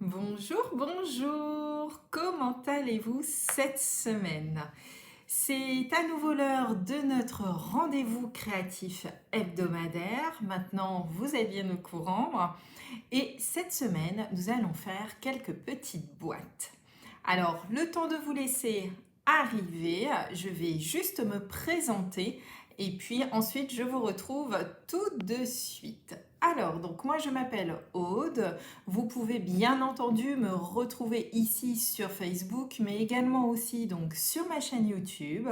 Bonjour, bonjour. Comment allez-vous cette semaine? C'est à nouveau l'heure de notre rendez-vous créatif hebdomadaire. Maintenant, vous êtes bien au courant. Et cette semaine, nous allons faire quelques petites boîtes. Alors, le temps de vous laisser arriver, je vais juste me présenter et puis ensuite je vous retrouve tout de suite. Alors, donc moi je m'appelle Aude. Vous pouvez bien entendu me retrouver ici sur Facebook, mais également aussi donc sur ma chaîne YouTube,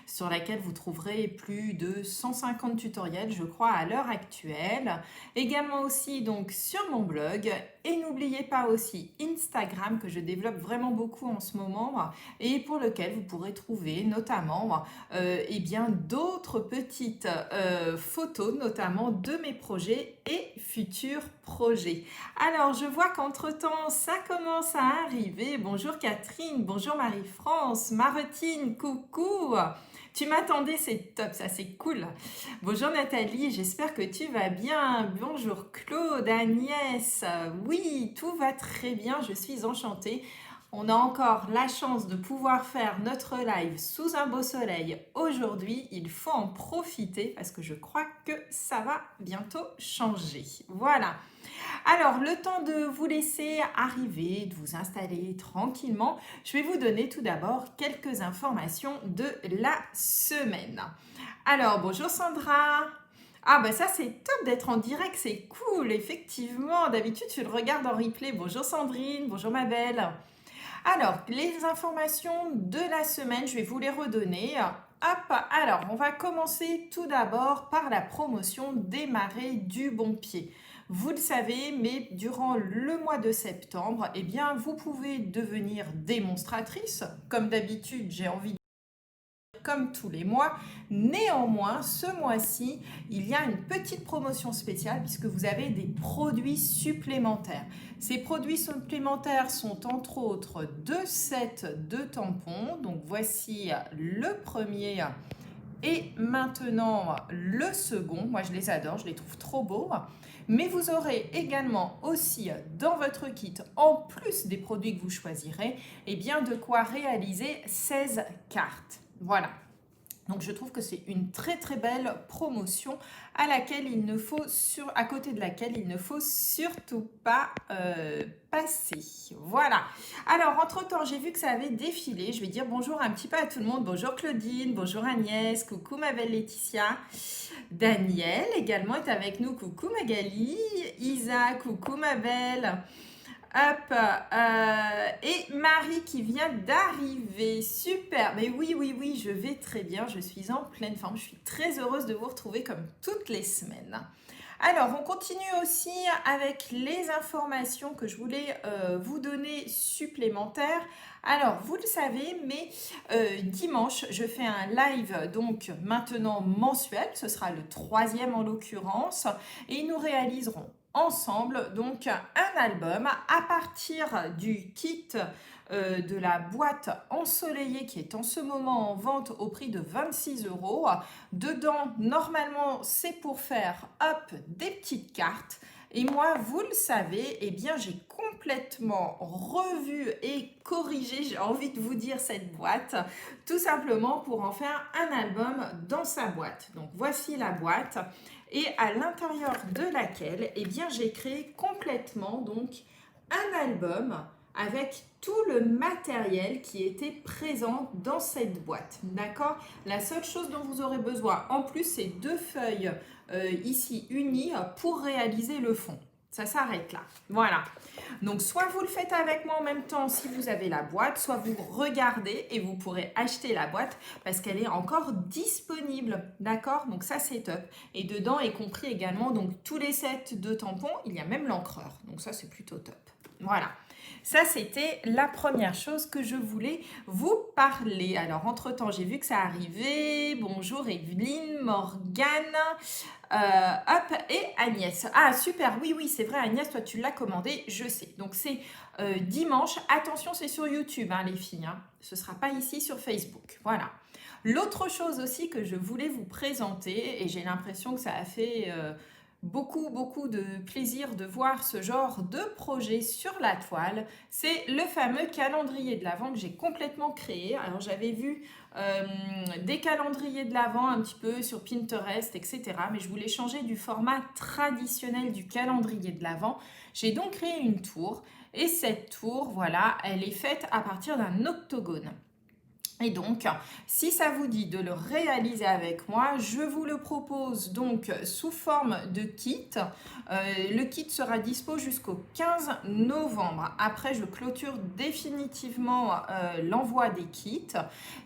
sur laquelle vous trouverez plus de 150 tutoriels, je crois, à l'heure actuelle. Également aussi donc sur mon blog. Et n'oubliez pas aussi Instagram que je développe vraiment beaucoup en ce moment et pour lequel vous pourrez trouver notamment eh bien d'autres petites photos, notamment de mes projets et futurs projets. Alors, je vois qu'entre-temps, ça commence à arriver. Bonjour Catherine, bonjour Marie-France, Martine, coucou. Tu m'attendais, c'est top, ça c'est cool. Bonjour Nathalie, j'espère que tu vas bien. Bonjour Claude, Agnès. Oui, tout va très bien, je suis enchantée. On a encore la chance de pouvoir faire notre live sous un beau soleil aujourd'hui. Il faut en profiter parce que je crois que ça va bientôt changer. Voilà. Alors, le temps de vous laisser arriver, de vous installer tranquillement, je vais vous donner tout d'abord quelques informations de la semaine. Alors, bonjour Sandra. Ah bah ça c'est top d'être en direct, c'est cool, effectivement. D'habitude tu le regardes en replay. Bonjour Sandrine, bonjour ma belle. Alors, les informations de la semaine, je vais vous les redonner. Hop, alors on va commencer tout d'abord par la promotion Démarrer du bon pied. Vous le savez, mais durant le mois de septembre, eh bien, vous pouvez devenir démonstratrice. Comme d'habitude, j'ai envie comme tous les mois. Néanmoins, ce mois-ci, il y a une petite promotion spéciale puisque vous avez des produits supplémentaires. Ces produits supplémentaires sont entre autres 2 sets de tampons. Donc voici le premier et maintenant le second. Moi je les adore, je les trouve trop beaux. Mais vous aurez également aussi dans votre kit, en plus des produits que vous choisirez, eh bien de quoi réaliser 16 cartes. Voilà. Donc je trouve que c'est une très très belle promotion à côté de laquelle il ne faut surtout pas passer. Voilà. Alors entre-temps, j'ai vu que ça avait défilé. Je vais dire bonjour un petit peu à tout le monde. Bonjour Claudine, bonjour Agnès, coucou ma belle Laetitia. Daniel également est avec nous. Coucou Magali. Isa, coucou ma belle. Hop, et Marie qui vient d'arriver, super, mais oui, oui, oui, je vais très bien, je suis en pleine forme, je suis très heureuse de vous retrouver comme toutes les semaines. Alors, on continue aussi avec les informations que je voulais vous donner supplémentaires. Alors, vous le savez, mais dimanche, je fais un live, donc maintenant mensuel, ce sera le troisième en l'occurrence, et nous réaliserons ensemble donc un album à partir du kit de la boîte ensoleillée qui est en ce moment en vente au prix de 26 euros. Dedans, normalement, c'est pour faire hop des petites cartes. Et moi, vous le savez, eh bien, j'ai complètement revu et corrigé, j'ai envie de vous dire, cette boîte, tout simplement pour en faire un album dans sa boîte. Donc, voici la boîte et à l'intérieur de laquelle, eh bien, j'ai créé complètement donc un album avec tout le matériel qui était présent dans cette boîte. D'accord? La seule chose dont vous aurez besoin en plus, c'est 2 feuilles ici unies pour réaliser le fond. Ça s'arrête là. Voilà. Donc, soit vous le faites avec moi en même temps si vous avez la boîte, soit vous regardez et vous pourrez acheter la boîte parce qu'elle est encore disponible. D'accord? Donc, ça, c'est top. Et dedans est compris également donc tous les sets de tampons. Il y a même l'encreur. Donc, ça, c'est plutôt top. Voilà. Ça, c'était la première chose que je voulais vous parler. Alors, entre-temps, j'ai vu que ça arrivait. Bonjour Evelyne, Morgane, hop, et Agnès. Ah, super, oui, oui, c'est vrai, Agnès, toi, tu l'as commandé, je sais. Donc, c'est dimanche. Attention, c'est sur YouTube, hein, les filles. Hein. Ce ne sera pas ici sur Facebook. Voilà. L'autre chose aussi que je voulais vous présenter, et j'ai l'impression que ça a fait beaucoup de plaisir de voir ce genre de projet sur la toile. C'est le fameux calendrier de l'Avent que j'ai complètement créé. Alors j'avais vu des calendriers de l'Avent un petit peu sur Pinterest, etc. Mais je voulais changer du format traditionnel du calendrier de l'Avent. J'ai donc créé une tour et cette tour, voilà, elle est faite à partir d'un octogone. Et donc, si ça vous dit de le réaliser avec moi, je vous le propose donc sous forme de kit. Le kit sera dispo jusqu'au 15 novembre. Après, je clôture définitivement l'envoi des kits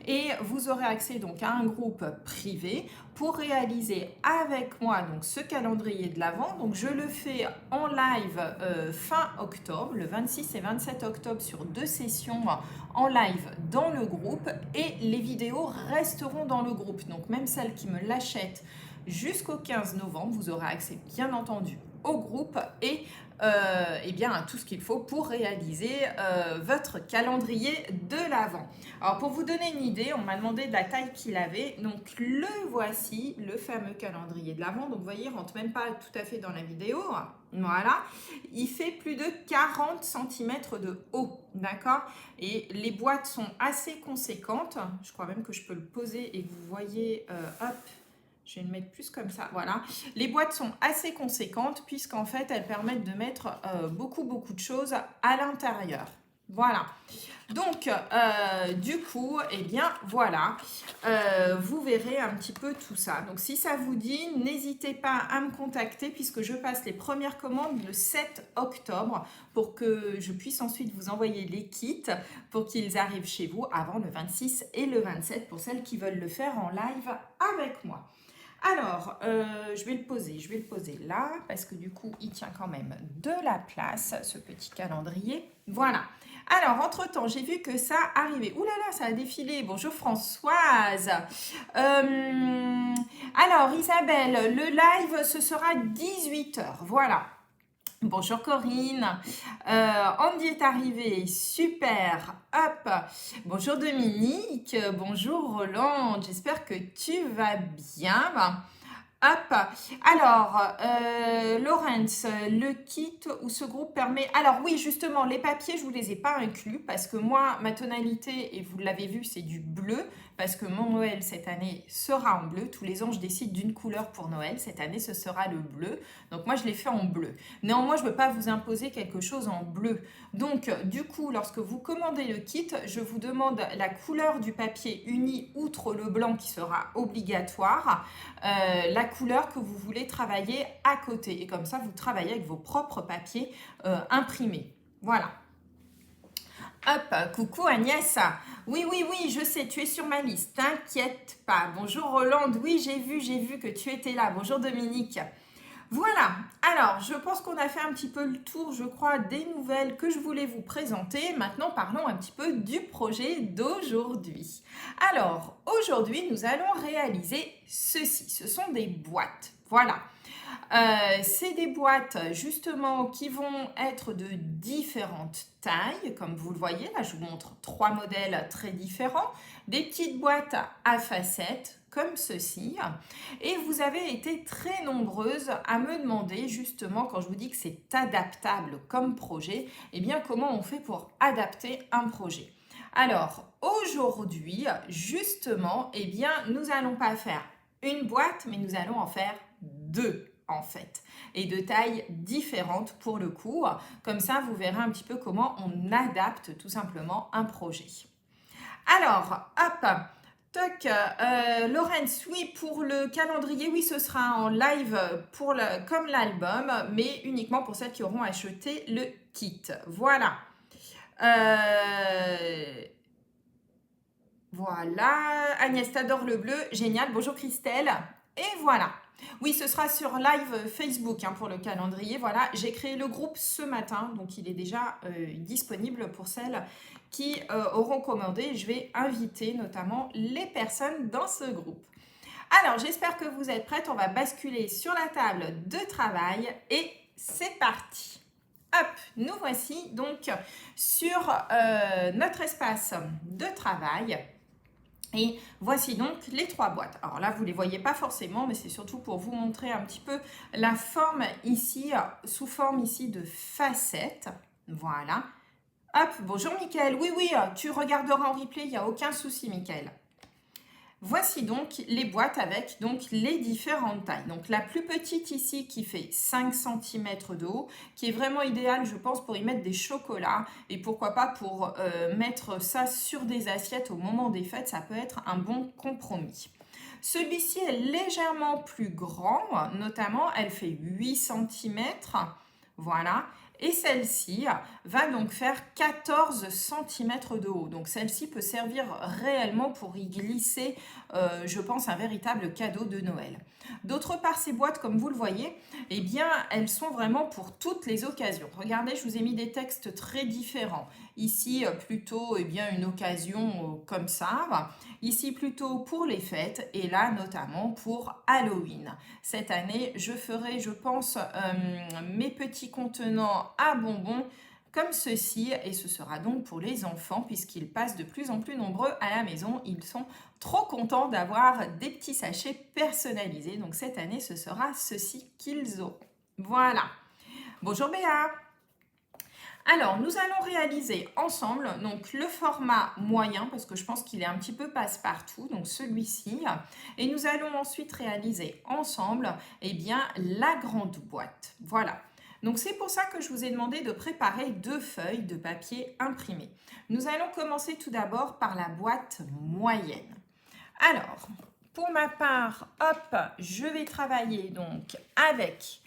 et vous aurez accès donc à un groupe privé pour réaliser avec moi donc ce calendrier de l'Avent. Donc, je le fais en live fin octobre, le 26 et 27 octobre sur 2 sessions en live dans le groupe et les vidéos resteront dans le groupe. Donc même celles qui me l'achètent jusqu'au 15 novembre, vous aurez accès bien entendu au groupe et bien à tout ce qu'il faut pour réaliser votre calendrier de l'Avent. Alors pour vous donner une idée, on m'a demandé de la taille qu'il avait, donc le voici, le fameux calendrier de l'Avent. Donc vous voyez, il rentre même pas tout à fait dans la vidéo. Voilà, il fait plus de 40 cm de haut, d'accord? Et les boîtes sont assez conséquentes. Je crois même que je peux le poser et vous voyez, hop, je vais le mettre plus comme ça, voilà. Les boîtes sont assez conséquentes puisqu'en fait, elles permettent de mettre beaucoup de choses à l'intérieur. Voilà. Donc, du coup, eh bien, voilà, vous verrez un petit peu tout ça. Donc, si ça vous dit, n'hésitez pas à me contacter puisque je passe les premières commandes le 7 octobre pour que je puisse ensuite vous envoyer les kits pour qu'ils arrivent chez vous avant le 26 et le 27 pour celles qui veulent le faire en live avec moi. Alors, je vais le poser là parce que du coup, il tient quand même de la place, ce petit calendrier. Voilà. Alors, entre-temps, j'ai vu que ça arrivait. Ouh là là, ça a défilé. Bonjour Françoise. Alors, Isabelle, le live, ce sera 18h. Voilà. Bonjour Corinne, Andy est arrivé, super, hop, bonjour Dominique, bonjour Roland, j'espère que tu vas bien. Hop, alors, Laurence, le kit ou ce groupe permet... Alors oui, justement, les papiers, je ne vous les ai pas inclus parce que moi, ma tonalité, et vous l'avez vu, c'est du bleu parce que mon Noël cette année sera en bleu. Tous les ans, je décide d'une couleur pour Noël. Cette année, ce sera le bleu. Donc moi, je l'ai fait en bleu. Néanmoins, je ne veux pas vous imposer quelque chose en bleu. Donc, du coup, lorsque vous commandez le kit, je vous demande la couleur du papier uni outre le blanc qui sera obligatoire, la couleur que vous voulez travailler à côté. Et comme ça, vous travaillez avec vos propres papiers imprimés. Voilà. Hop, coucou Agnès. Oui, je sais, tu es sur ma liste. T'inquiète pas. Bonjour Roland. Oui, j'ai vu que tu étais là. Bonjour Dominique. Voilà, alors je pense qu'on a fait un petit peu le tour, je crois, des nouvelles que je voulais vous présenter. Maintenant, parlons un petit peu du projet d'aujourd'hui. Alors, aujourd'hui, nous allons réaliser ceci. Ce sont des boîtes, voilà. C'est des boîtes justement qui vont être de différentes tailles, comme vous le voyez. Là, je vous montre 3 modèles très différents. Des petites boîtes à facettes, comme ceci. Et vous avez été très nombreuses à me demander justement, quand je vous dis que c'est adaptable comme projet, eh bien comment on fait pour adapter un projet. Alors aujourd'hui, justement, eh bien nous n'allons pas faire une boîte, mais nous allons en faire 2 en fait, et de tailles différentes pour le coup. Comme ça, vous verrez un petit peu comment on adapte tout simplement un projet. Alors, hop, toc, Laurence, oui, pour le calendrier, oui, ce sera en live comme l'album, mais uniquement pour celles qui auront acheté le kit. Voilà. Voilà. Agnès, t'adore le bleu. Génial. Bonjour Christelle. Et voilà. Oui, ce sera sur live Facebook pour le calendrier. Voilà, j'ai créé le groupe ce matin, donc il est déjà disponible pour celles qui auront commandé. Je vais inviter notamment les personnes dans ce groupe. Alors, j'espère que vous êtes prêtes. On va basculer sur la table de travail et c'est parti. Hop, nous voici donc sur notre espace de travail. Et voici donc les 3 boîtes. Alors là, vous ne les voyez pas forcément, mais c'est surtout pour vous montrer un petit peu la forme ici, sous forme ici de facettes. Voilà. Hop, bonjour Mickaël. Oui, oui, tu regarderas en replay, il n'y a aucun souci Mickaël. Voici donc les boîtes avec donc les différentes tailles. Donc la plus petite ici qui fait 5 cm de haut, qui est vraiment idéale je pense pour y mettre des chocolats et pourquoi pas pour mettre ça sur des assiettes au moment des fêtes, ça peut être un bon compromis. Celui-ci est légèrement plus grand, notamment elle fait 8 cm, voilà. Et celle-ci va donc faire 14 cm de haut. Donc celle-ci peut servir réellement pour y glisser, je pense, un véritable cadeau de Noël. D'autre part, ces boîtes, comme vous le voyez, eh bien, elles sont vraiment pour toutes les occasions. Regardez, je vous ai mis des textes très différents. Ici, plutôt eh bien, une occasion comme ça. Ici, plutôt pour les fêtes. Et là, notamment pour Halloween. Cette année, je ferai, je pense, mes petits contenants à bonbons comme ceci. Et ce sera donc pour les enfants puisqu'ils passent de plus en plus nombreux à la maison. Ils sont trop contents d'avoir des petits sachets personnalisés. Donc cette année, ce sera ceci qu'ils auront. Voilà. Bonjour Béa. Alors, nous allons réaliser ensemble donc le format moyen parce que je pense qu'il est un petit peu passe-partout, donc celui-ci. Et nous allons ensuite réaliser ensemble eh bien, la grande boîte. Voilà. Donc c'est pour ça que je vous ai demandé de préparer 2 feuilles de papier imprimé. Nous allons commencer tout d'abord par la boîte moyenne. Alors, pour ma part, hop, je vais travailler donc avec...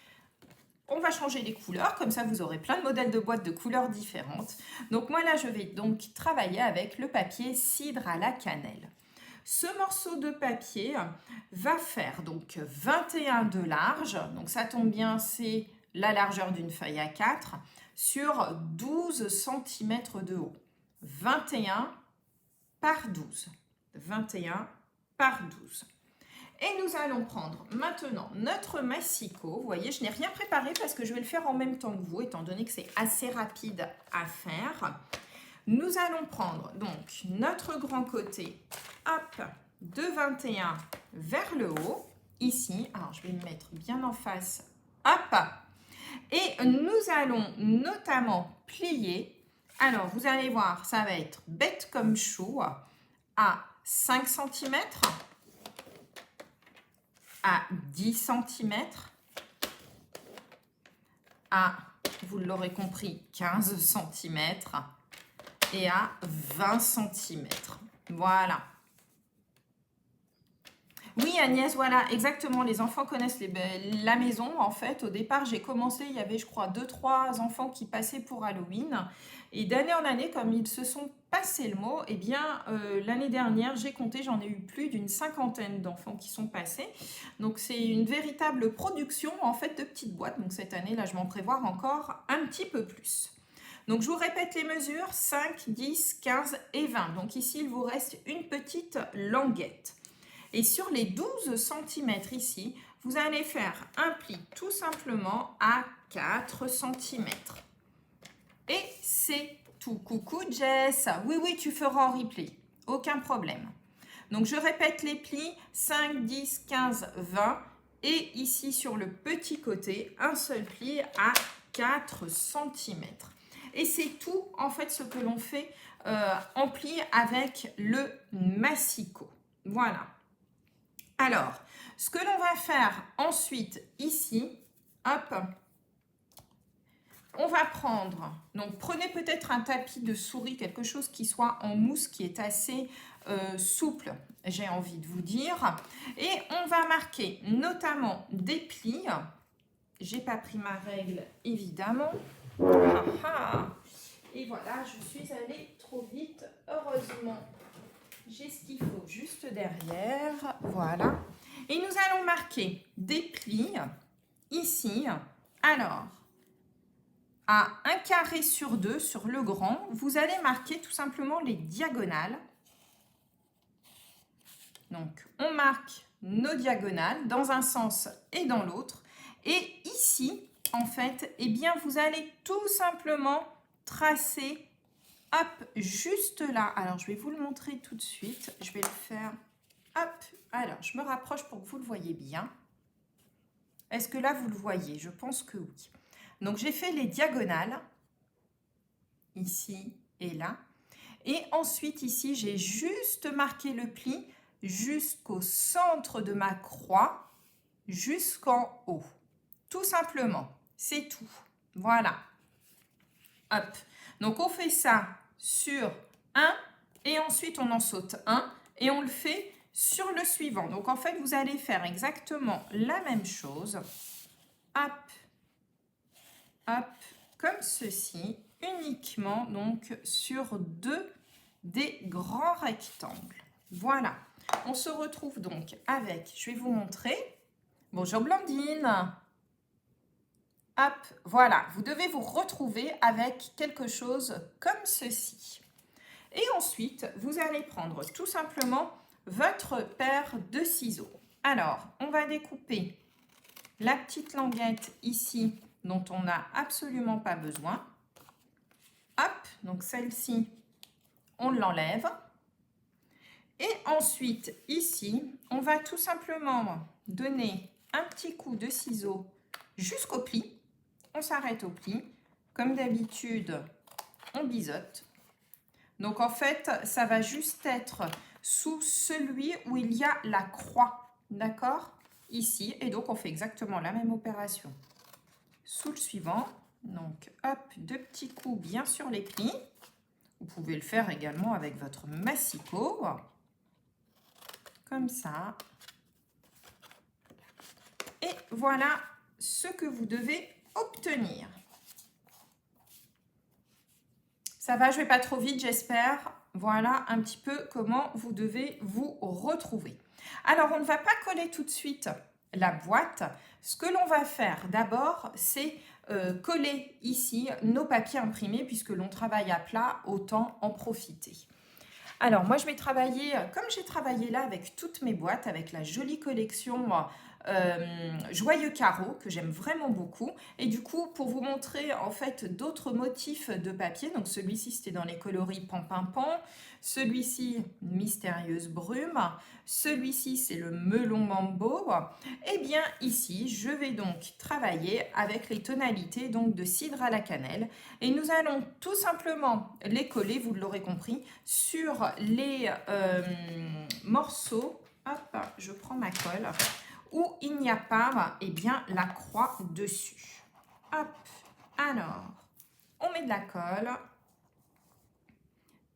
On va changer les couleurs, comme ça vous aurez plein de modèles de boîtes de couleurs différentes. Donc moi là, je vais donc travailler avec le papier cidre à la cannelle. Ce morceau de papier va faire donc 21 de large, donc ça tombe bien, c'est la largeur d'une feuille A4, sur 12 cm de haut. 21 par 12. 21 par 12. Et nous allons prendre maintenant notre massicot. Vous voyez, je n'ai rien préparé parce que je vais le faire en même temps que vous, étant donné que c'est assez rapide à faire. Nous allons prendre donc notre grand côté, hop, de 21 vers le haut, ici. Alors, je vais le mettre bien en face, hop. Et nous allons notamment plier. Alors, vous allez voir, ça va être bête comme chou à 5 cm. À 10 cm, à, vous l'aurez compris, 15 cm et à 20 cm. Voilà. Oui Agnès, voilà, exactement, les enfants connaissent la maison. En fait, au départ, j'ai commencé, il y avait je crois 2-3 enfants qui passaient pour Halloween. Et d'année en année, comme ils se sont passé le mot, eh bien, l'année dernière, j'ai compté, j'en ai eu plus d'une 50aine d'enfants qui sont passés. Donc, c'est une véritable production, en fait, de petites boîtes. Donc, cette année, là, je m'en prévois encore un petit peu plus. Donc, je vous répète les mesures, 5, 10, 15 et 20. Donc, ici, il vous reste une petite languette. Et sur les 12 cm ici, vous allez faire un pli tout simplement à 4 cm. Et c'est tout. Coucou Jess. Oui, oui, tu feras en replay. Aucun problème. Donc, je répète les plis 5, 10, 15, 20. Et ici, sur le petit côté, un seul pli à 4 cm. Et c'est tout, en fait, ce que l'on fait en pli avec le massicot. Voilà. Alors, ce que l'on va faire ensuite ici, hop, on va prendre, donc prenez peut-être un tapis de souris, quelque chose qui soit en mousse, qui est assez souple, j'ai envie de vous dire. Et on va marquer notamment des plis. J'ai pas pris ma règle, évidemment. Et voilà, je suis allée trop vite, heureusement. J'ai ce qu'il faut juste derrière, voilà. Et nous allons marquer des plis ici. Alors, à 1 carré sur 2 sur le grand, vous allez marquer tout simplement les diagonales. Donc, on marque nos diagonales dans un sens et dans l'autre. Et ici, en fait, eh bien, vous allez tout simplement tracer, hop, juste là. Alors, je vais vous le montrer tout de suite. Je vais le faire, hop. Alors, je me rapproche pour que vous le voyez bien. Est-ce que là, vous le voyez? Je pense que oui. Donc, j'ai fait les diagonales, ici et là. Et ensuite, ici, j'ai juste marqué le pli jusqu'au centre de ma croix, jusqu'en haut. Tout simplement, c'est tout. Voilà. Hop. Donc, on fait ça sur un et ensuite, on en saute un et on le fait sur le suivant. Donc, en fait, vous allez faire exactement la même chose. Hop, hop, comme ceci, uniquement donc sur deux des grands rectangles. Voilà. On se retrouve donc avec, je vais vous montrer. Bonjour Blandine. Hop, voilà. Vous devez vous retrouver avec quelque chose comme ceci. Et ensuite, vous allez prendre tout simplement votre paire de ciseaux. Alors, on va découper la petite languette ici dont on n'a absolument pas besoin. Hop, donc celle-ci, on l'enlève. Et ensuite, ici, on va tout simplement donner un petit coup de ciseau jusqu'au pli. On s'arrête au pli. Comme d'habitude, on biseaute. Donc, en fait, ça va juste être sous celui où il y a la croix. D'accord? Ici. Et donc, on fait exactement la même opération. Sous le suivant. Donc, hop, deux petits coups bien sur les plis. Vous pouvez le faire également avec votre massicot. Comme ça. Et voilà ce que vous devez obtenir. Ça va, je ne vais pas trop vite, j'espère. Voilà un petit peu comment vous devez vous retrouver. Alors, on ne va pas coller tout de suite la boîte. Ce que l'on va faire d'abord, c'est coller ici nos papiers imprimés puisque l'on travaille à plat, autant en profiter. Alors, moi, je vais travailler, comme j'ai travaillé là avec toutes mes boîtes, avec la jolie collection Joyeux Carreaux, que j'aime vraiment beaucoup. Et du coup, pour vous montrer en fait d'autres motifs de papier, donc celui-ci, c'était dans les coloris Pan-Pan-Pan. Celui-ci, Mystérieuse Brume. Celui-ci, c'est le Melon Mambo. Et bien ici, je vais donc travailler avec les tonalités donc de cidre à la cannelle. Et nous allons tout simplement les coller, vous l'aurez compris, sur les morceaux. Hop, je prends ma colle. Où il n'y a pas eh bien, la croix dessus. Hop, alors, on met de la colle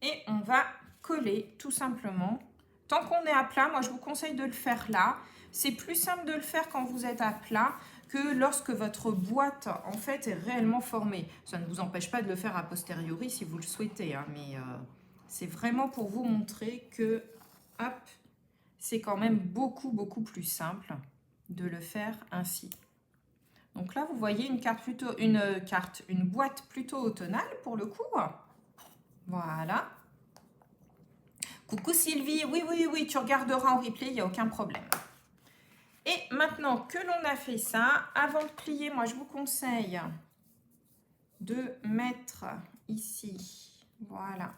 et on va coller tout simplement. Tant qu'on est à plat, moi je vous conseille de le faire là. C'est plus simple de le faire quand vous êtes à plat que lorsque votre boîte en fait est réellement formée. Ça ne vous empêche pas de le faire a posteriori si vous le souhaitez, hein, mais c'est vraiment pour vous montrer que hop, c'est quand même beaucoup plus simple de le faire ainsi. Donc là, vous voyez une boîte plutôt automnale pour le coup. Voilà. Coucou Sylvie, oui, tu regarderas en replay, il n'y a aucun problème. Et maintenant que l'on a fait ça, avant de plier, moi je vous conseille de mettre ici, voilà,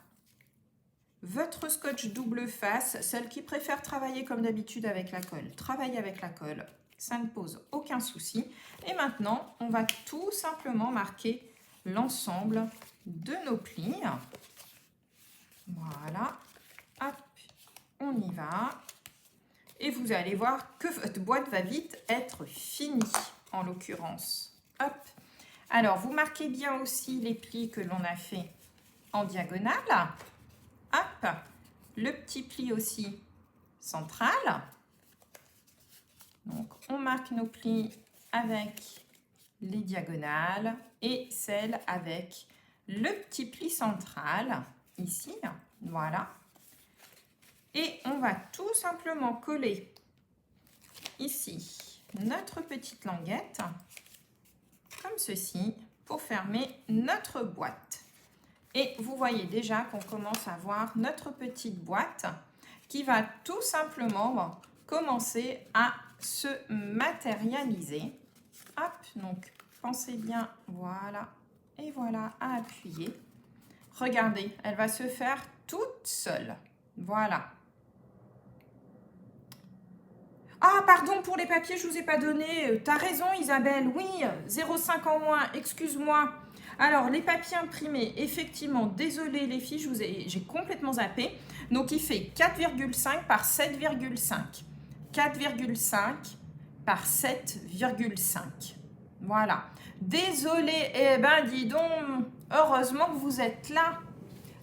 votre scotch double face. Celle qui préfère travailler comme d'habitude avec la colle, travaille avec la colle. Ça ne pose aucun souci. Et maintenant, on va tout simplement marquer l'ensemble de nos plis. Voilà. Hop, on y va. Et vous allez voir que votre boîte va vite être finie, en l'occurrence. Hop. Alors, vous marquez bien aussi les plis que l'on a fait en diagonale. Hop. Le petit pli aussi central. Donc, on marque nos plis avec les diagonales et celle avec le petit pli central, ici, voilà. Et on va tout simplement coller ici notre petite languette, comme ceci, pour fermer notre boîte. Et vous voyez déjà qu'on commence à voir notre petite boîte qui va tout simplement commencer à se matérialiser. Hop, donc pensez bien, voilà, et voilà, à appuyer. Regardez, elle va se faire toute seule. Voilà. Ah, pardon, pour les papiers, je ne vous ai pas donné. Tu as raison, Isabelle. Oui, 0,5 en moins, excuse-moi. Alors, les papiers imprimés, effectivement, désolé les filles, j'ai complètement zappé. Donc, il fait 4,5 par 7,5. 4,5 par 7,5. Voilà. Désolé, eh ben, dis donc, heureusement que vous êtes là.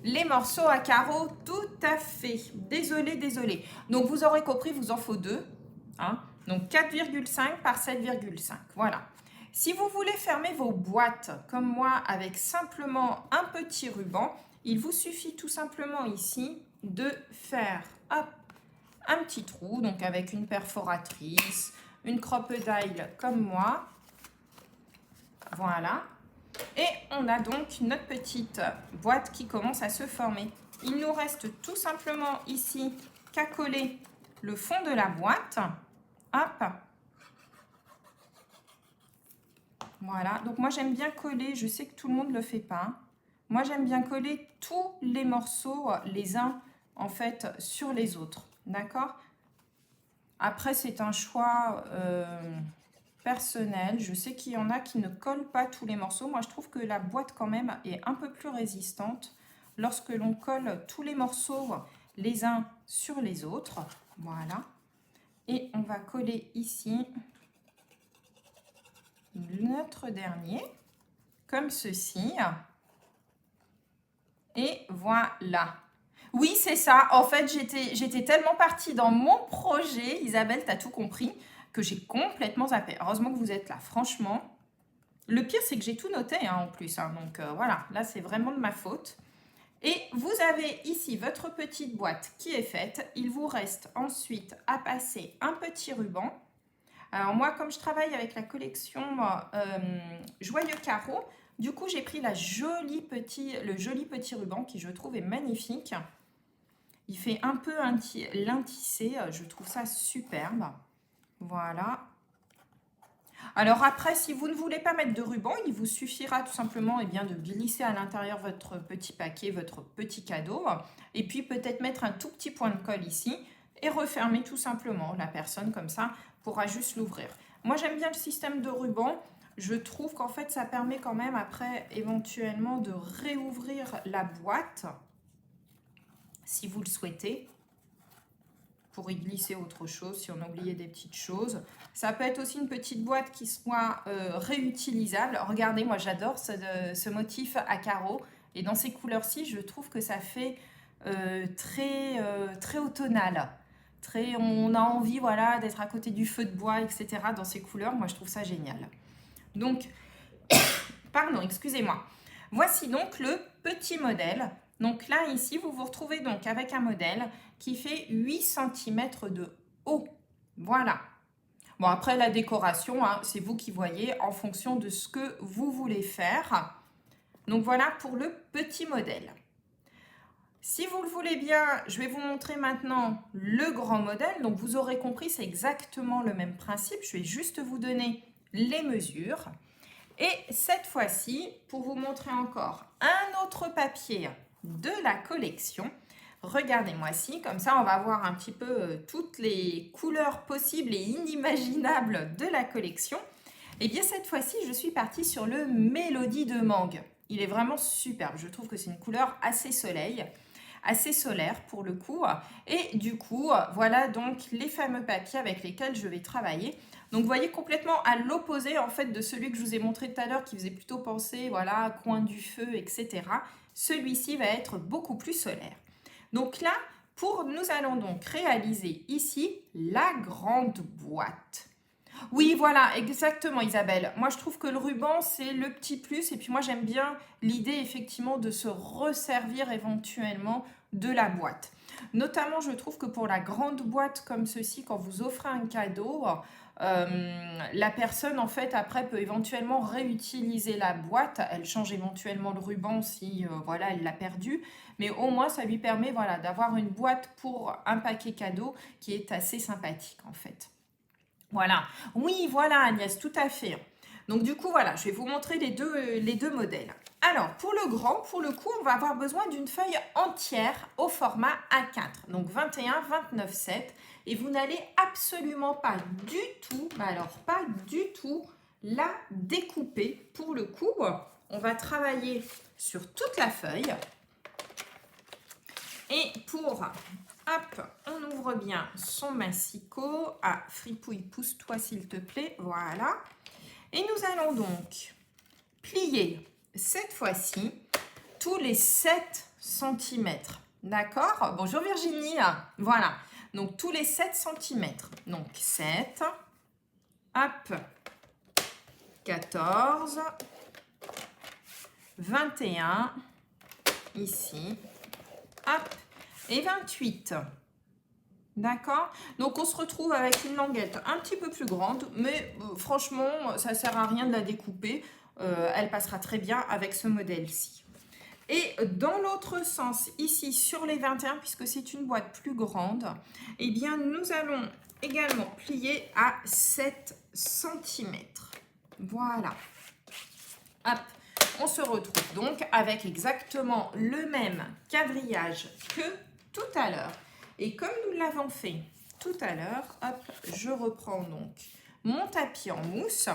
Les morceaux à carreaux, tout à fait. Désolé, désolé. Donc, vous aurez compris, vous en faut deux. Hein? Donc 4,5 par 7,5. Voilà. Si vous voulez fermer vos boîtes comme moi avec simplement un petit ruban, il vous suffit tout simplement ici de faire hop, un petit trou, donc avec une perforatrice, une crocodile comme moi. Voilà. Et on a donc notre petite boîte qui commence à se former. Il nous reste tout simplement ici qu'à coller le fond de la boîte. Hop. Voilà. Donc moi j'aime bien coller, je sais que tout le monde ne le fait pas. Moi j'aime bien coller tous les morceaux les uns en fait sur les autres. D'accord? Après c'est un choix personnel. Je sais qu'il y en a qui ne collent pas tous les morceaux. Moi je trouve que la boîte quand même est un peu plus résistante lorsque l'on colle tous les morceaux les uns sur les autres. Voilà. Et on va coller ici notre dernier, comme ceci. Et voilà. Oui, c'est ça. En fait, j'étais tellement partie dans mon projet, Isabelle, tu as tout compris, que j'ai complètement zappé. Heureusement que vous êtes là, franchement. Le pire, c'est que j'ai tout noté hein, en plus. Hein, donc voilà, là, c'est vraiment de ma faute. Et vous avez ici votre petite boîte qui est faite. Il vous reste ensuite à passer un petit ruban. Alors moi, comme je travaille avec la collection Joyeux Carreaux, du coup, j'ai pris le joli petit ruban qui, je trouve, est magnifique. Il fait un peu l'intissé, je trouve ça superbe. Voilà. Alors après, si vous ne voulez pas mettre de ruban, il vous suffira tout simplement bien, de glisser à l'intérieur votre petit paquet, votre petit cadeau. Et puis peut-être mettre un tout petit point de colle ici et refermer tout simplement. La personne comme ça pourra juste l'ouvrir. Moi, j'aime bien le système de ruban. Je trouve qu'en fait, ça permet quand même après éventuellement de réouvrir la boîte si vous le souhaitez, pour y glisser autre chose, si on a oublié des petites choses. Ça peut être aussi une petite boîte qui soit réutilisable. Regardez, moi j'adore ce motif à carreaux. Et dans ces couleurs-ci, je trouve que ça fait très automnal. On a envie voilà, d'être à côté du feu de bois, etc. Dans ces couleurs, moi je trouve ça génial. Donc, pardon, excusez-moi. Voici donc le petit modèle. Donc là, ici, vous vous retrouvez donc avec un modèle qui fait 8 cm de haut. Voilà. Bon, après, la décoration, hein, c'est vous qui voyez en fonction de ce que vous voulez faire. Donc voilà pour le petit modèle. Si vous le voulez bien, je vais vous montrer maintenant le grand modèle. Donc vous aurez compris, c'est exactement le même principe. Je vais juste vous donner les mesures. Et cette fois-ci, pour vous montrer encore un autre papier de la collection, regardez-moi ci, comme ça on va voir un petit peu toutes les couleurs possibles et inimaginables de la collection. Et bien cette fois-ci, je suis partie sur le Mélodie de Mangue. Il est vraiment superbe, je trouve que c'est une couleur assez solaire pour le coup. Et du coup, voilà donc les fameux papiers avec lesquels je vais travailler. Donc, vous voyez, complètement à l'opposé en fait de celui que je vous ai montré tout à l'heure qui faisait plutôt penser, voilà, coin du feu, etc. Celui-ci va être beaucoup plus solaire. Donc là, nous allons donc réaliser ici la grande boîte. Oui, voilà, exactement Isabelle. Moi, je trouve que le ruban, c'est le petit plus. Et puis moi, j'aime bien l'idée effectivement de se resservir éventuellement de la boîte. Notamment, je trouve que pour la grande boîte comme ceci, quand vous offrez un cadeau, la personne, en fait, après, peut éventuellement réutiliser la boîte. Elle change éventuellement le ruban si, voilà, elle l'a perdu. Mais au moins, ça lui permet, voilà, d'avoir une boîte pour un paquet cadeau qui est assez sympathique, en fait. Voilà. Oui, voilà, Agnès, tout à fait. Donc du coup, voilà, je vais vous montrer les deux modèles. Alors, pour le grand, pour le coup, on va avoir besoin d'une feuille entière au format A4. Donc 21, 29, 7. Et vous n'allez absolument pas du tout, mais alors pas du tout, la découper. Pour le coup, on va travailler sur toute la feuille. Et pour, hop, on ouvre bien son massicot. Ah, Fripouille, pousse-toi s'il te plaît. Voilà. Et nous allons donc plier cette fois-ci tous les 7 cm. D'accord? Bonjour Virginie. Voilà. Donc tous les 7 cm. Donc 7, hop, 14, 21, ici, hop, et 28. D'accord? Donc on se retrouve avec une languette un petit peu plus grande, mais franchement, ça ne sert à rien de la découper. Elle passera très bien avec ce modèle-ci. Et dans l'autre sens, ici sur les 21, puisque c'est une boîte plus grande, eh bien nous allons également plier à 7 cm. Voilà. Hop, on se retrouve donc avec exactement le même quadrillage que tout à l'heure. Et comme nous l'avons fait tout à l'heure, hop, je reprends donc mon tapis en mousse.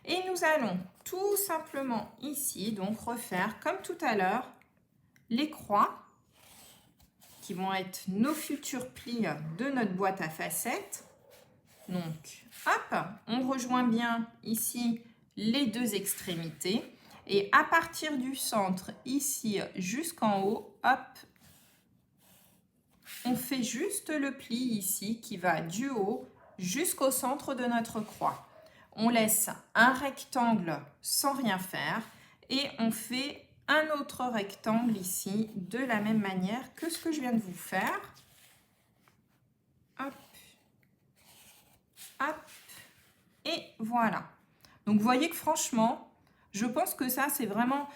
Et nous allons tout simplement ici, donc refaire comme tout à l'heure, les croix qui vont être nos futurs plis de notre boîte à facettes. Donc, hop, on rejoint bien ici les deux extrémités. Et à partir du centre, ici jusqu'en haut, hop, on fait juste le pli ici qui va du haut jusqu'au centre de notre croix. On laisse un rectangle sans rien faire et on fait un autre rectangle ici de la même manière que ce que je viens de vous faire. Hop, hop, et voilà. Donc vous voyez que franchement, je pense que ça c'est vraiment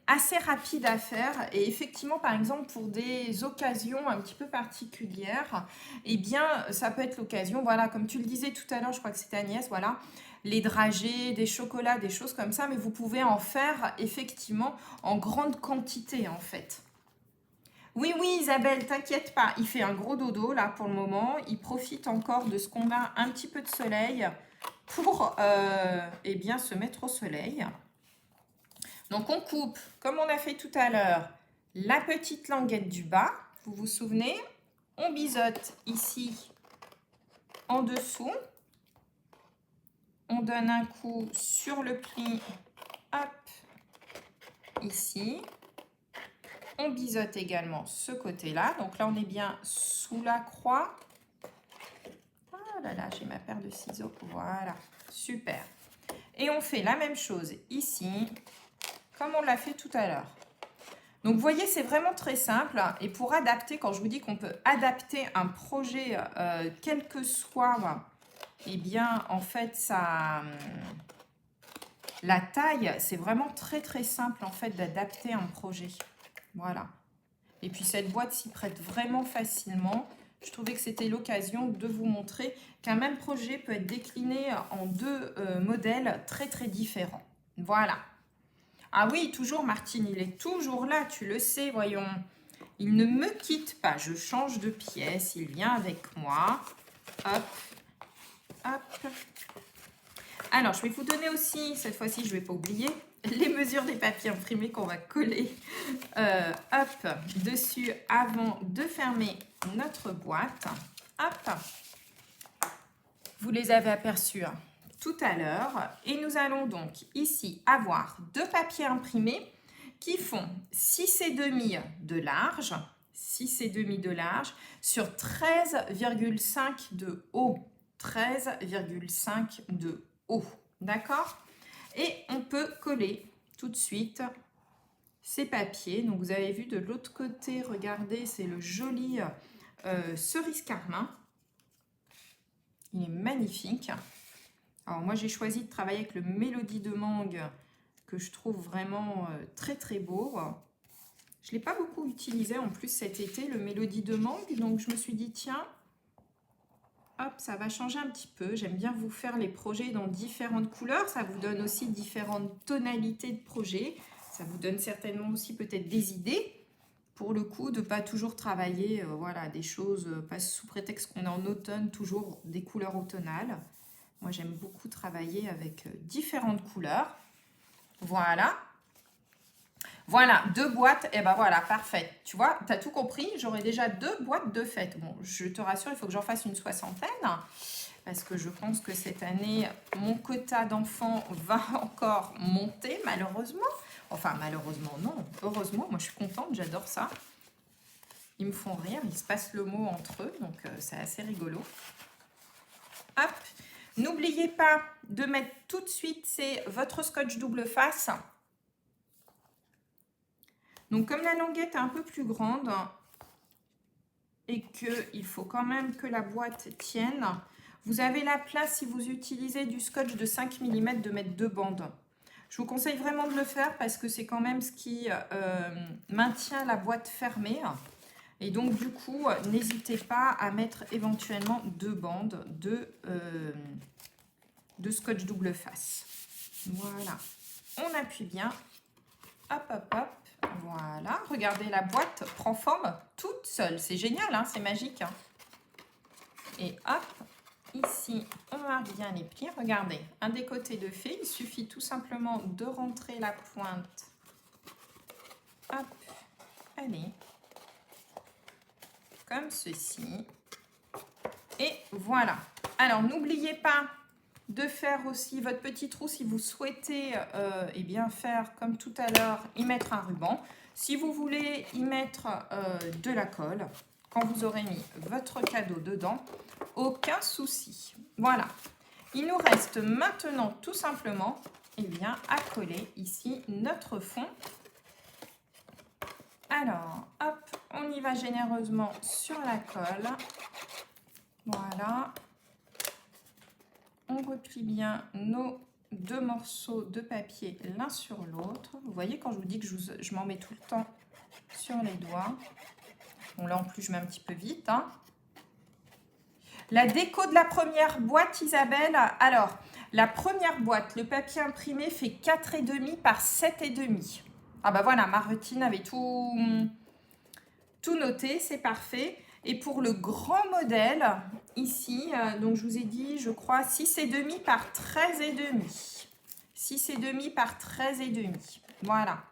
assez rapide à faire et effectivement par exemple pour des occasions un petit peu particulières, eh bien ça peut être l'occasion, voilà, comme tu le disais tout à l'heure, je crois que c'était Agnès, voilà, les dragées, des chocolats, des choses comme ça, mais vous pouvez en faire effectivement en grande quantité en fait. Oui, oui, Isabelle, t'inquiète pas, il fait un gros dodo là pour le moment, il profite encore de ce qu'on a un petit peu de soleil pour eh bien, se mettre au soleil. Donc on coupe, comme on a fait tout à l'heure, la petite languette du bas, vous vous souvenez, on biseaute ici en dessous, on donne un coup sur le pli, hop, ici, on biseaute également ce côté-là, donc là on est bien sous la croix. Ah là là, j'ai ma paire de ciseaux, voilà, super. Et on fait la même chose ici, comme on l'a fait tout à l'heure. Donc, vous voyez, c'est vraiment très simple. Et pour adapter, quand je vous dis qu'on peut adapter un projet, quel que soit, eh bien, en fait, ça, la taille, c'est vraiment très, très simple, en fait, d'adapter un projet. Voilà. Et puis, cette boîte s'y prête vraiment facilement. Je trouvais que c'était l'occasion de vous montrer qu'un même projet peut être décliné en deux modèles très, très différents. Voilà. Ah oui, toujours Martine, il est toujours là, tu le sais, voyons. Il ne me quitte pas, je change de pièce, il vient avec moi. Hop, hop. Alors, je vais vous donner aussi, cette fois-ci, je ne vais pas oublier, les mesures des papiers imprimés qu'on va coller hop, dessus avant de fermer notre boîte. Hop, vous les avez aperçus tout à l'heure. Et nous allons donc ici avoir deux papiers imprimés qui font 6,5 de large, 6,5 de large sur 13,5 de haut. 13,5 de haut, d'accord? Et on peut coller tout de suite ces papiers. Donc vous avez vu de l'autre côté, regardez, c'est le joli cerise carmin. Il est magnifique. Alors moi j'ai choisi de travailler avec le Mélodie de mangue que je trouve vraiment très très beau. Je ne l'ai pas beaucoup utilisé en plus cet été, le Mélodie de mangue, donc je me suis dit tiens, hop, ça va changer un petit peu. J'aime bien vous faire les projets dans différentes couleurs. Ça vous donne aussi différentes tonalités de projets. Ça vous donne certainement aussi peut-être des idées. Pour le coup, de ne pas toujours travailler voilà, des choses, pas sous prétexte qu'on est en automne, toujours des couleurs automnales. Moi, j'aime beaucoup travailler avec différentes couleurs. Voilà. Voilà, 2 boîtes, et ben voilà, parfait. Tu vois, tu as tout compris, j'aurai déjà 2 boîtes de fête. Bon, je te rassure, il faut que j'en fasse une 60aine, parce que je pense que cette année, mon quota d'enfants va encore monter, malheureusement. Enfin, malheureusement, non. Heureusement, moi, je suis contente, j'adore ça. Ils me font rire, ils se passent le mot entre eux, donc c'est assez rigolo. Hop. N'oubliez pas de mettre tout de suite, c'est votre scotch double face. Donc, comme la languette est un peu plus grande et qu'il faut quand même que la boîte tienne, vous avez la place, si vous utilisez du scotch de 5 mm, de mettre 2 bandes. Je vous conseille vraiment de le faire parce que c'est quand même ce qui maintient la boîte fermée. Et donc, du coup, n'hésitez pas à mettre éventuellement 2 bandes de scotch double face. Voilà. On appuie bien. Hop, hop, hop. Voilà, regardez, la boîte prend forme toute seule. C'est génial, hein, c'est magique. Hein. Et hop, ici, on marque bien les plis. Regardez, un des côtés de fait, il suffit tout simplement de rentrer la pointe. Hop, allez. Comme ceci. Et voilà. Alors, n'oubliez pas de faire aussi votre petit trou si vous souhaitez eh bien faire comme tout à l'heure, y mettre un ruban. Si vous voulez y mettre de la colle, quand vous aurez mis votre cadeau dedans, aucun souci. Voilà. Il nous reste maintenant tout simplement eh bien, à coller ici notre fond. Alors, hop, on y va généreusement sur la colle. Voilà. On replie bien nos 2 morceaux de papier l'un sur l'autre. Vous voyez, quand je vous dis que je m'en mets tout le temps sur les doigts. Bon, là, en plus, je mets un petit peu vite. Hein. La déco de la première boîte, Isabelle. Alors, la première boîte, le papier imprimé fait 4,5 par 7,5. Ah bah voilà, Martine avait tout noté, c'est parfait. Et pour le grand modèle, ici, donc je vous ai dit, je crois, 6,5 par 13,5. 6,5 par 13,5. Voilà.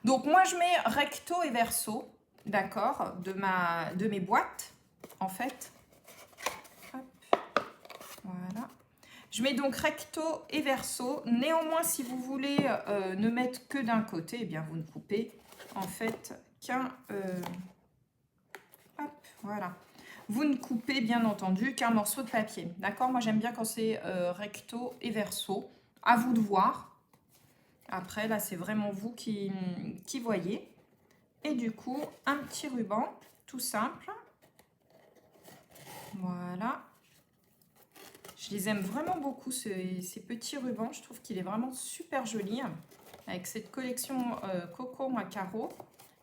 Donc, moi, je mets recto et verso, d'accord, de mes boîtes, en fait. Hop. Voilà. Je mets donc recto et verso. Néanmoins, si vous voulez ne mettre que d'un côté, eh bien, vous ne coupez, en fait, qu'un... Hop, voilà. Vous ne coupez bien entendu qu'un morceau de papier. D'accord? Moi, j'aime bien quand c'est recto et verso. À vous de voir. Après, là, c'est vraiment vous qui voyez. Et du coup, un petit ruban, tout simple. Voilà. Je les aime vraiment beaucoup, ces petits rubans. Je trouve qu'il est vraiment super joli. Avec cette collection cocon à carreaux.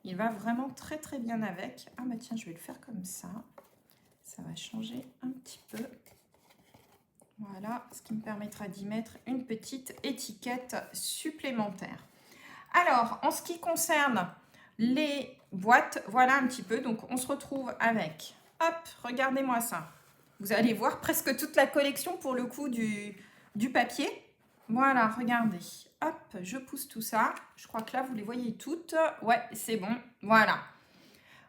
Il va vraiment très très bien avec. Ah bah tiens, je vais le faire comme ça. Ça va changer un petit peu. Voilà, ce qui me permettra d'y mettre une petite étiquette supplémentaire. Alors, en ce qui concerne les boîtes, voilà un petit peu. Donc, on se retrouve avec, hop, regardez-moi ça. Vous allez voir presque toute la collection pour le coup du papier. Voilà, regardez. Hop, je pousse tout ça. Je crois que là, vous les voyez toutes. Ouais, c'est bon. Voilà.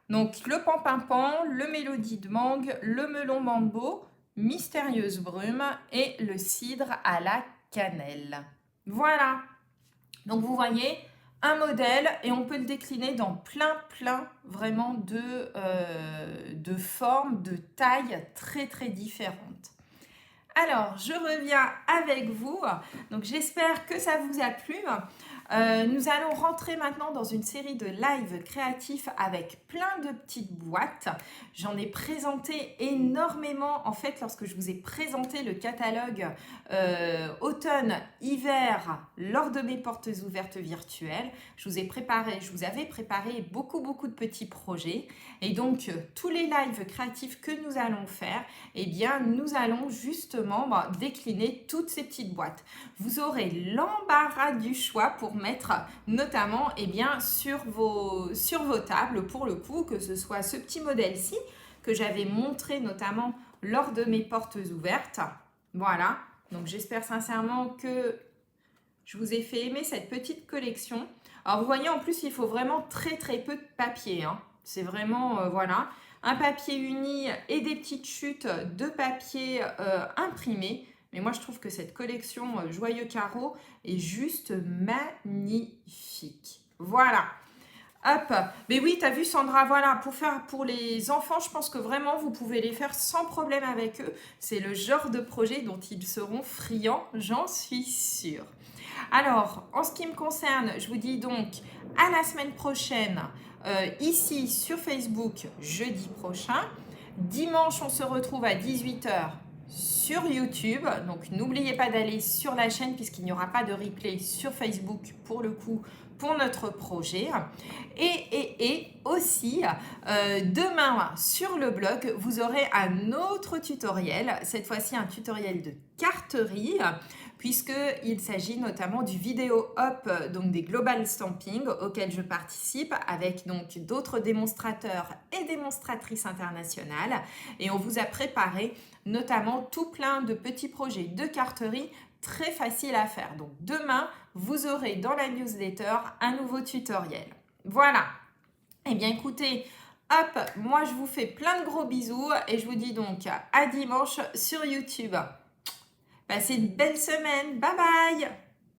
Donc, le pampimpan, le mélodie de mangue, le melon mambo, mystérieuse brume et le cidre à la cannelle. Voilà. Donc, vous voyez, un modèle et on peut le décliner dans plein vraiment de formes, de tailles très, très différentes. Alors, je reviens avec vous. Donc, j'espère que ça vous a plu. Nous allons rentrer maintenant dans une série de lives créatifs avec plein de petites boîtes. J'en ai présenté énormément en fait lorsque je vous ai présenté le catalogue automne-hiver lors de mes portes ouvertes virtuelles. Je vous avais préparé beaucoup de petits projets et donc tous les lives créatifs que nous allons faire, eh bien nous allons justement décliner toutes ces petites boîtes. Vous aurez l'embarras du choix pour mettre notamment sur vos tables pour le coup, que ce soit ce petit modèle-ci que j'avais montré notamment lors de mes portes ouvertes. Voilà, donc j'espère sincèrement que je vous ai fait aimer cette petite collection. Alors vous voyez, en plus il faut vraiment très peu de papier, hein. C'est vraiment, voilà, un papier uni et des petites chutes de papier imprimé. Mais moi, je trouve que cette collection Joyeux Carreau est juste magnifique. Voilà. Hop. Mais oui, tu as vu Sandra, voilà, pour les enfants, je pense que vraiment, vous pouvez les faire sans problème avec eux. C'est le genre de projet dont ils seront friands, j'en suis sûre. Alors, en ce qui me concerne, je vous dis donc à la semaine prochaine, ici sur Facebook, jeudi prochain. Dimanche, on se retrouve à 18 h sur YouTube. Donc, n'oubliez pas d'aller sur la chaîne puisqu'il n'y aura pas de replay sur Facebook pour le coup, pour notre projet. Et aussi, demain sur le blog, vous aurez un autre tutoriel, cette fois-ci un tutoriel de carterie, puisqu'il s'agit notamment du vidéo hop, donc des Global Stamping auxquels je participe avec donc d'autres démonstrateurs et démonstratrices internationales. Et on vous a préparé notamment tout plein de petits projets de carterie très faciles à faire. Donc demain, vous aurez dans la newsletter un nouveau tutoriel. Voilà. Eh bien écoutez, hop, moi je vous fais plein de gros bisous et je vous dis donc à dimanche sur YouTube. Passez une belle semaine. Bye bye!